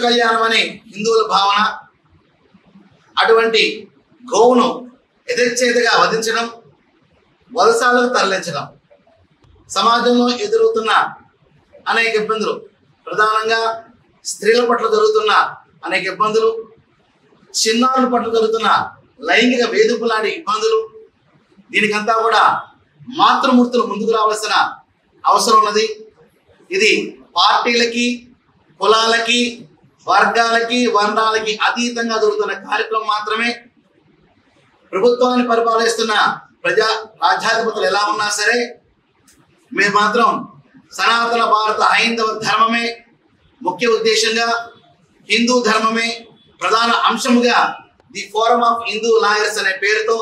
కళ్యాణం అని హిందువుల భావన. అటువంటి గోవును యథేచ్ఛగా వధించడం, వలసాలకు తరలించడం, సమాజంలో ఎదురవుతున్న అనేక ఇబ్బందులు, ప్రధానంగా స్త్రీల పట్ల జరుగుతున్న అనేక ఇబ్బందులు, చిన్నారుల పట్ల జరుగుతున్న లైంగిక వేధింపు లాంటి ఇబ్బందులు, దీనికంతా కూడా మాతృమూర్తులు ముందుకు రావాల్సిన అవసరం ఉన్నది. ఇది పార్టీలకి, కులాలకి, వర్గాలకి, వర్ణాలకి అతీతంగా జరుగుతున్న కార్యక్రమం మాత్రమే. ప్రభుత్వాన్ని పరిపాలిస్తున్న ప్రజా రాజ్యాధిపతులు ఎలా ఉన్నా సరే, మేము మాత్రం సనాతన భారత హైందవ ధర్మమే ముఖ్య ఉద్దేశంగా, హిందూ ధర్మమే ప్రధాన అంశముగా the forum of Hindu lawyers అనే పేరుతో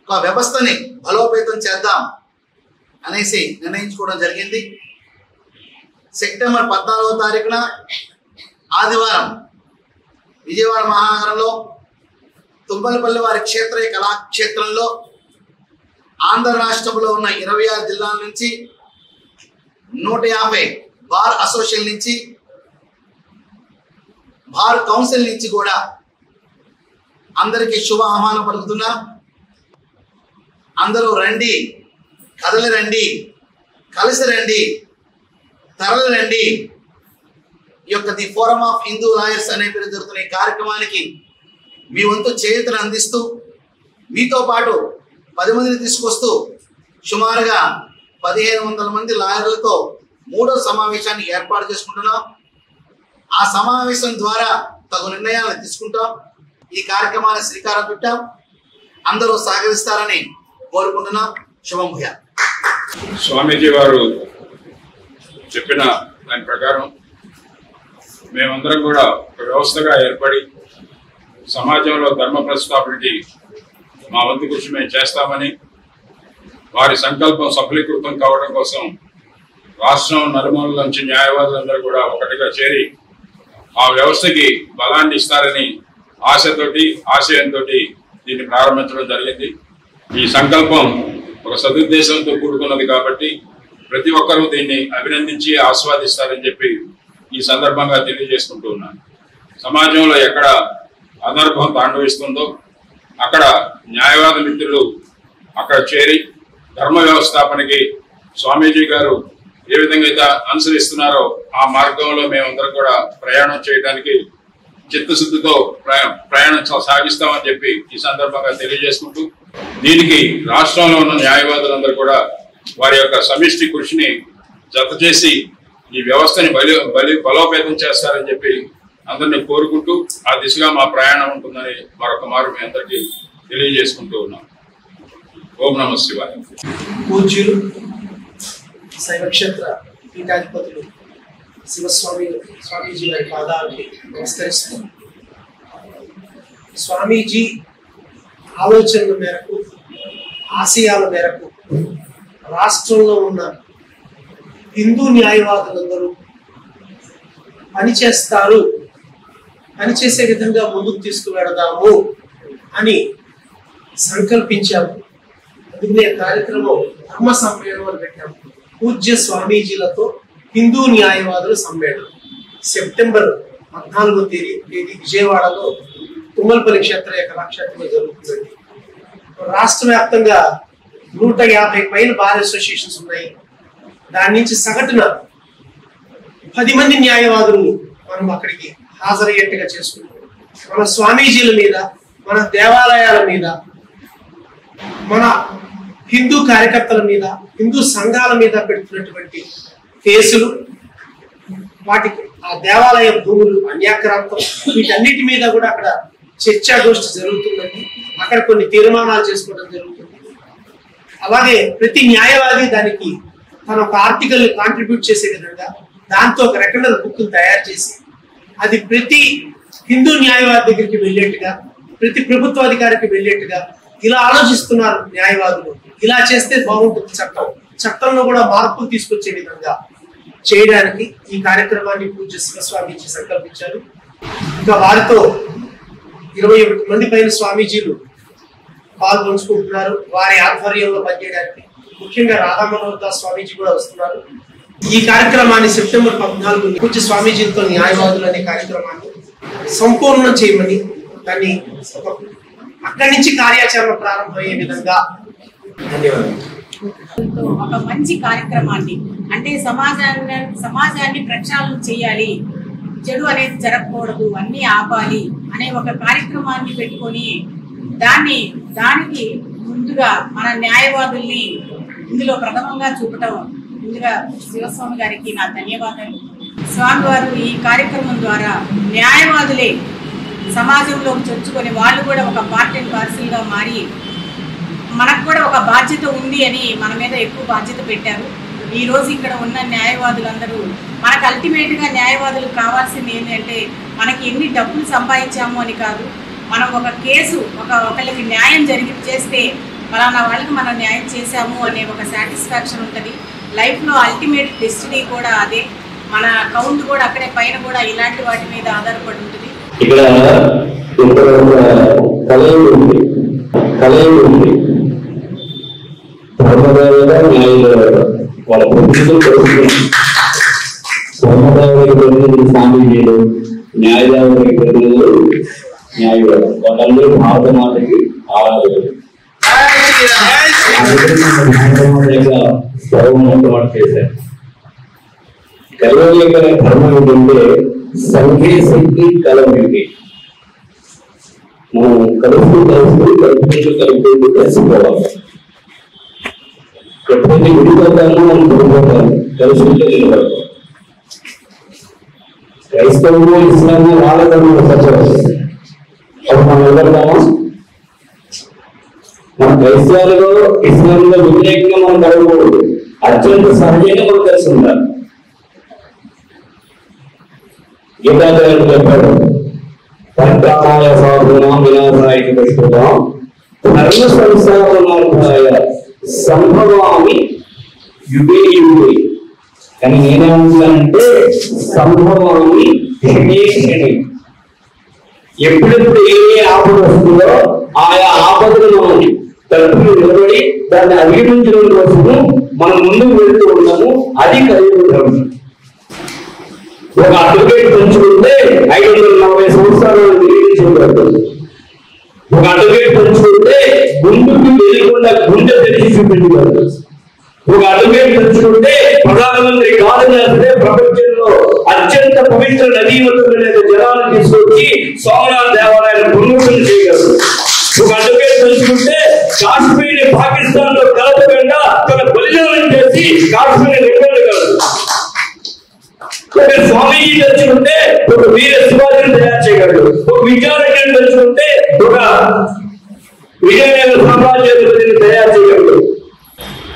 ఒక వ్యవస్థని బలోపేతం చేద్దాం అనేసి నిర్ణయించుకోవడం జరిగింది. సెప్టెంబర్ 14వ తారీఖున ఆదివారం విజయవాడ మహానగరంలో తుంబలపల్లి వారి క్షేత్రీయ కళాక్షేత్రంలో ఆంధ్ర రాష్ట్రంలో ఉన్న 26 జిల్లాల నుంచి 150 బార్ అసోసియేషన్ నుంచి, బార్ కౌన్సిల్ నుంచి కూడా అందరికీ శుభ ఆహ్వానం పలుకుతున్నా. అందరూ రండి, కదలి రండి, కలిసి రండి, తరలి రండి. ఈ యొక్క the forum of Hindu lawyers అనే పేరు జరుగుతున్న ఈ కార్యక్రమానికి మీ వంతు చేయూతను అందిస్తూ, మీతో పాటు 10 మందిని తీసుకొస్తూ సుమారుగా 1500 మంది లాయర్లతో 3వ సమావేశాన్ని ఏర్పాటు చేసుకుంటున్నాం. ఆ సమావేశం ద్వారా తగు నిర్ణయాలను తీసుకుంటాం. ఈ కార్యక్రమాన్ని శ్రీకారం చుట్టాం. అందరూ సహకరిస్తారని కోరుకుంటున్నాం. శుభం భూయా. స్వామీజీ వారు చెప్పిన దాని ప్రకారం మేమందరం కూడా ఒక వ్యవస్థగా ఏర్పడి సమాజంలో ధర్మ ప్రస్థాపనకి మా వంతు కృషి మేము చేస్తామని, వారి సంకల్పం సఫలీకృతం కావడం కోసం రాష్ట్రం నలుమూలల నుంచి న్యాయవాదులందరూ కూడా ఒకటిగా చేరి ఆ వ్యవస్థకి బలాన్ని ఇస్తారని ఆశతోటి, ఆశయంతో దీన్ని ప్రారంభించడం జరిగింది. ఈ సంకల్పం ఒక సదుద్దేశంతో కూడుకున్నది కాబట్టి ప్రతి ఒక్కరూ దీన్ని అభినందించి ఆస్వాదిస్తారని చెప్పి ఈ సందర్భంగా తెలియజేసుకుంటూ ఉన్నాను. సమాజంలో ఎక్కడ అనర్భం తాండవిస్తుందో అక్కడ న్యాయవాద మిత్రులు అక్కడ చేరి ధర్మ వ్యవస్థాపనకి స్వామీజీ గారు ఏ విధంగా అయితే అనుసరిస్తున్నారో ఆ మార్గంలో మేమందరం కూడా ప్రయాణం చేయడానికి చిత్తశుద్ధితో ప్రయాణం సాగిస్తామని చెప్పి ఈ సందర్భంగా తెలియజేసుకుంటూ, దీనికి రాష్ట్రంలో ఉన్న న్యాయవాదులందరూ కూడా వారి యొక్క సమిష్టి కృషిని జత చేసి ఈ వ్యవస్థని బలోపేతం చేస్తారని చెప్పి అందరినీ కోరుకుంటూ ఆ దిశగా మా ప్రయాణం ఉంటుందని మరొక మారు మీ అందరికీ తెలియజేసుకుంటూ ఉన్నాం. ఓం నమః శివాయ. పూజ్యులు శైవక్షేత్ర పీఠాధిపతులు స్వామీజీ వారి పాదాలకి నమస్కరిస్తూ, స్వామీజీ ఆలోచనల మేరకు, ఆశయాల మేరకు రాష్ట్రంలో ఉన్న హిందూ న్యాయవాదులందరూ పనిచేసే విధంగా ముందుకు తీసుకువెడదాము అని సంకల్పించాము. అందుకనే కార్యక్రమం ధర్మ సమ్మేళనం అని పెట్టాము. పూజ్య స్వామీజీలతో హిందూ న్యాయవాదుల సమ్మేళనం సెప్టెంబర్ 14వ తేదీ విజయవాడలో తుమ్మలపల్లి క్షేత్రీయ కళాక్షేత్రంలో జరుగుతుందండి. రాష్ట్ర వ్యాప్తంగా 150 పైన బార్ అసోసియేషన్స్ ఉన్నాయి. దాని నుంచి సగటున 10 మంది న్యాయవాదులను మనం అక్కడికి హాజరయ్యేట్టుగా చేసుకుంటాం. మన స్వామీజీల మీద, మన దేవాలయాల మీద, మన హిందూ కార్యకర్తల మీద, హిందూ సంఘాల మీద పెడుతున్నటువంటి కేసులు, వాటికి ఆ దేవాలయ భూములు అన్యాక్రాంతం, వీటన్నిటి మీద కూడా అక్కడ చర్చాగోష్ఠి జరుగుతుందండి. అక్కడ కొన్ని తీర్మానాలు చేసుకోవడం జరుగుతుంది. అలాగే ప్రతి న్యాయవాది దానికి తన ఒక ఆర్టికల్ కాంట్రిబ్యూట్ చేసే విధంగా దాంతో ఒక రెకమెండర్ బుక్ తయారు చేసి అది ప్రతి హిందూ న్యాయవాది దగ్గరికి వెళ్ళేట్టుగా, ప్రతి ప్రభుత్వ అధికారికి వెళ్ళేట్టుగా ఇలా ఆలోచిస్తున్నారు న్యాయవాదులు. ఇలా చేస్తే బాగుంటుంది చట్టంలో కూడా మార్పులు తీసుకొచ్చే విధంగా చేయడానికి ఈ కార్యక్రమాన్ని పూజ్య శివస్వామీజీ సంకల్పించారు. ఇంకా వారితో 21 మంది పైన స్వామీజీలు పాల్గొంచుకుంటున్నారు. వారి ఆధ్వర్యంలో పనిచేయడానికి ముఖ్యంగా రాధా మనోహర్ దాస్ స్వామీజీ కూడా వస్తున్నారు. ఈ కార్యక్రమాన్ని సెప్టెంబర్ 14 పూజ్య స్వామీజీలతో న్యాయవాదులు అనే కార్యక్రమాన్ని సంపూర్ణం చేయమని, దాన్ని అక్కడి నుంచి కార్యాచరణ ప్రారంభమయ్యే విధంగా. ధన్యవాదాలు. ఒక మంచి కార్యక్రమాన్ని, అంటే సమాజాన్ని ప్రక్షాళన చేయాలి, చెడు అనేది జరగకూడదు, అన్నీ ఆపాలి అనే ఒక కార్యక్రమాన్ని పెట్టుకొని దానికి ముందుగా మన న్యాయవాదుల్ని ఇందులో ప్రథమంగా చూపటం, ముందుగా శివస్వామి గారికి నా ధన్యవాదాలు. స్వామి వారు ఈ కార్యక్రమం ద్వారా న్యాయవాదులే సమాజంలోకి చొచ్చుకొని వాళ్ళు కూడా ఒక పార్ట్ అండ్ పార్సల్గా మారి మనకు కూడా ఒక బాధ్యత ఉంది అని మన మీద ఎక్కువ బాధ్యత పెట్టారు. ఈ రోజు ఇక్కడ ఉన్న న్యాయవాదులందరూ మనకు అల్టిమేట్గా న్యాయవాదులు కావాల్సింది ఏంటంటే మనకి ఎన్ని డబ్బులు సంపాదించాము అని కాదు, మనం ఒక కేసు ఒకళ్ళకి న్యాయం చేస్తే ఫలానా వాళ్ళకి మనం న్యాయం చేశాము అనే ఒక సాటిస్ఫాక్షన్ ఉంటుంది. లైఫ్లో అల్టిమేట్ డెస్టినీ కూడా అదే. మన అకౌంట్ కూడా అక్కడే పైన కూడా ఇలాంటి వాటి మీద ఆధారపడి ఉంటుంది. ఇక్కడ వాళ్ళ ప్రభుత్వం స్వామీజీలు, న్యాయదేవుడికి ప్రతినిధులు, న్యాయవాడు, వాళ్ళందరూ భారత మాతకి ఆరాధకులు. చేశారు. కలవలేక ధర్మం ఏంటంటే సంఖ్య శక్తి కలవలికి. మనం కలుపుకుంటూ కలిసిపోవాలి. ఎప్పుడైతే విడిపోతామో మనం పడిపోతాము, కలుసుకుంటే నిలబడతాం. క్రైస్తవులు, ఇస్లాము వాళ్ళ ధర్మంలో సత్యవస్తుంది. అప్పుడు మనం నిలబడతామా? మన క్రైస్తవులలో, ఇస్లాంలో వ్యతిరేకంగా మనం కలగకూడదు. అత్యంత సహజంగా మనం కలిసి ఉండాలి. గీతాచార్యుడు చెప్పాడు, పరిత్రాణాయ సాధూనాం వినాశాయ దుష్కృతాం ధర్మ సంస్థాపనార్థాయ సంభవామి యుగే యుగే. కానీ నేనేమంటానంటే సంభవామి క్షణే క్షణే. ఎప్పుడెప్పుడు ఏ ఆపద వస్తుందో ఆయా ఆపదలు మనం తలుపులు నిలబడి దాన్ని అధిగమించడం కోసము మనం ముందుకు వెళ్తూ ఉన్నాము. అది కలియుగం. ఒక అడ్వకేట్ పెంచుకుంటే 540 సంవత్సరాలు నిర్మించబడుతుంది. ఒక అడ్వకేట్ పెంచుకుంటే ముందుకు వెళ్ళకుండా గుండె తెరిచి చూపించబడుతుంది. ఒక అడ్వకేట్ పెంచుకుంటే ప్రధానమంత్రి కాదనేస్తే ప్రపంచంలో అత్యంత పవిత్ర నదీవతులనే జలాన్ని తీసుకొచ్చి సోమనాథ్ దేవాలయాన్ని పునరుద్ధరణ చేయగలరు. ఒక అడ్వకేట్ పెంచుకుంటే కాశ్మీర్ పాకిస్తాన్ లో కలపకుండా తన బలిదానం చేసి కాశ్మీర్ నిలబెట్టగలరు. ఒక స్వామీజీ తెచ్చుకుంటే ఒక వీర శివాజీని తయారు చేయగలడు. ఒక విద్యారణ్యం తెచ్చుకుంటే ఒక విజయనగర సామ్రాజ్యాధిపతిని తయారు చేయగలడు.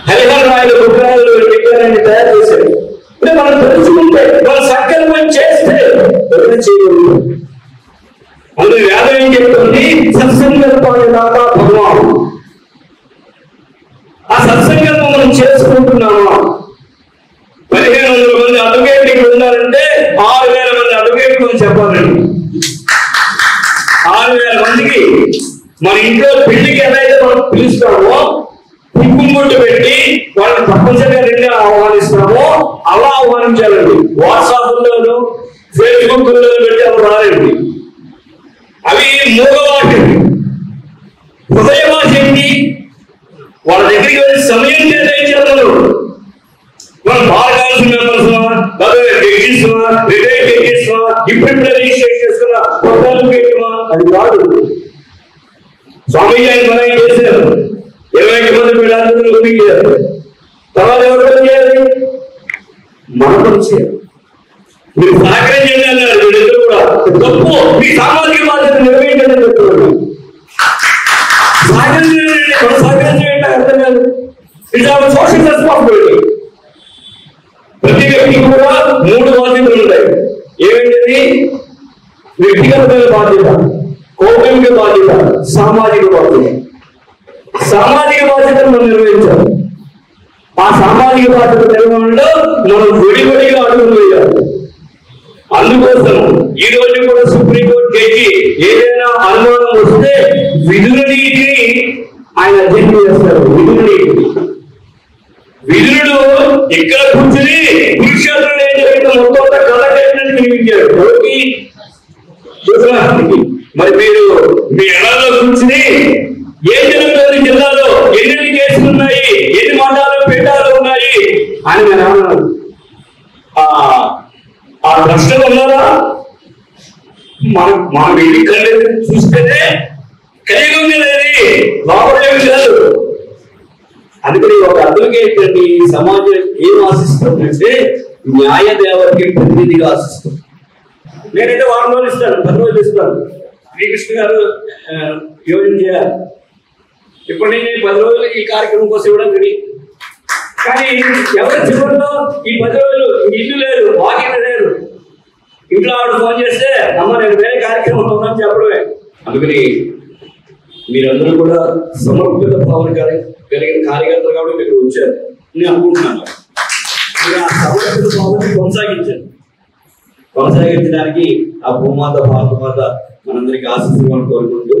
హరిహర రాయలు విగ్రహాలు విగ్రహాన్ని తయారు చేశాడు. అంటే మనం తెలుసుకుంటే, మన సంకల్పం చేస్తే చేయగలరు. అందులో వేదం ఏం చెప్తుంది? సత్సంకల్పాన్ని దాకా భగవాన్. ఆ సత్సంకల్పం మనం చేసుకుంటున్నామా? 1500 మంది అడ్వకేట్లు ఇక్కడ ఉన్నారంటే 6000 మంది అడ్వకేట్లు చెప్పాలండి. 6000 మందికి మన ఇంట్లో పెళ్లికి ఎలా అయితే మనం పిలుస్తామో, కుంకుమొట్టు పెట్టి వాళ్ళని తప్పనిసరిగా ఆహ్వానిస్తామో అలా ఆహ్వానించాలండి. వాట్సాప్లోను ఫేస్బుక్ లో పెట్టి అవి రాలండి. అవి మూగవాటి. హృదయ భాష ఏంటి? వాళ్ళ దగ్గరికి వెళ్ళి సమయం కేటాయించారు. మనం బాలకాల్సి మెంబర్స్ రిటైర్డ్ చేస్తున్నా, ఇప్పుడిప్పుడే రిజిస్ట్రేషన్ చేసుకున్నా, అది కాదు. స్వామీజీ ఆయన మనం చేశారు. 21 మంది పిల్లలందరూ పంపించారు. తర్వాత ఎవరు పని చేయాలి? మన పని చేయాలి. మీరు సహకరించండి అన్నారు వీళ్ళిద్దరు కూడా. తప్పు. మీ సామాజిక బాధ్యత నిర్వహించండి చెప్తున్నారు. సహకరించండి. మన సహకరించండి అర్థం కాదు. It's our social responsibility. ప్రతి వ్యక్తికి కూడా 3 బాధ్యతలు ఉంటాయి. ఏమిటది? వ్యక్తిగతమైన బాధ్యత, కౌటమిక బాధ్యత, సామాజిక బాధ్యత. సామాజిక బాధ్యతను మనం నిర్వహించాలి. ఆ సామాజిక బాధ్యత నిర్వహణలో మనం విడివడిగా అడుగులు వేయాలి. అందుకోసం ఈ రోజు కూడా సుప్రీంకోర్టు జడ్జి ఏదైనా అనుమానం వస్తే విధుల నీతిని ఆయన అధ్యయనం చేస్తారు. విధుల నీతి. విధులు ఇక్కడ కూర్చుని చూసి కురుక్షేత్రం ఏం జరిగిందో మొత్తం కథ కట్టినట్టు వినిపించారు. మరి మీరు మీ ఎడాలో కూర్చుని ఏం జరుగుతుంది, జిల్లాలో ఎన్ని కేసులు ఉన్నాయి, ఎన్ని మండలాలు పేటాలు ఉన్నాయి అని నేను అన్నాను. ఆ ప్రశ్నలు ఉన్నారా? మన వెళ్ళి కళ్ళు చూస్తేనే కలిగి లేదు, లోపలేమి లేదు. అందుకని ఒక అడ్వకేట్ అండి ఈ సమాజం ఏం ఆశిస్తుందంటే న్యాయ దేవతకి ప్రతినిధిగా ఆశిస్తుంది. నేనైతే 4 రోజులు ఇస్తాను, 10 రోజులు ఇస్తాను. శ్రీకృష్ణ గారు యోజన చేయాలి. ఇప్పుడు నేను 10 రోజులు ఈ కార్యక్రమం కోసం ఇవ్వడం జరిగింది. కానీ ఎవరి చివరిలో ఈ 10 రోజులు ఇల్లు లేదు, వాకింగ్ లేదు, ఇంట్లో ఆవిడ ఫోన్ చేస్తే అమ్మ నేను వేరే కార్యక్రమంలో ఉన్నాను చెప్పడమే. అందుకని మీరందరూ కూడా సమర్పిత భావన కలిగిన కార్యకర్తలు కాబట్టి మీరు వచ్చారు నేను అనుకుంటున్నాను. మీరు ఆ సమర్పిత భావన కొనసాగించడానికి ఆ భూమాత భారత మాత మనందరికీ ఆశీస్సులు కోరుకుంటూ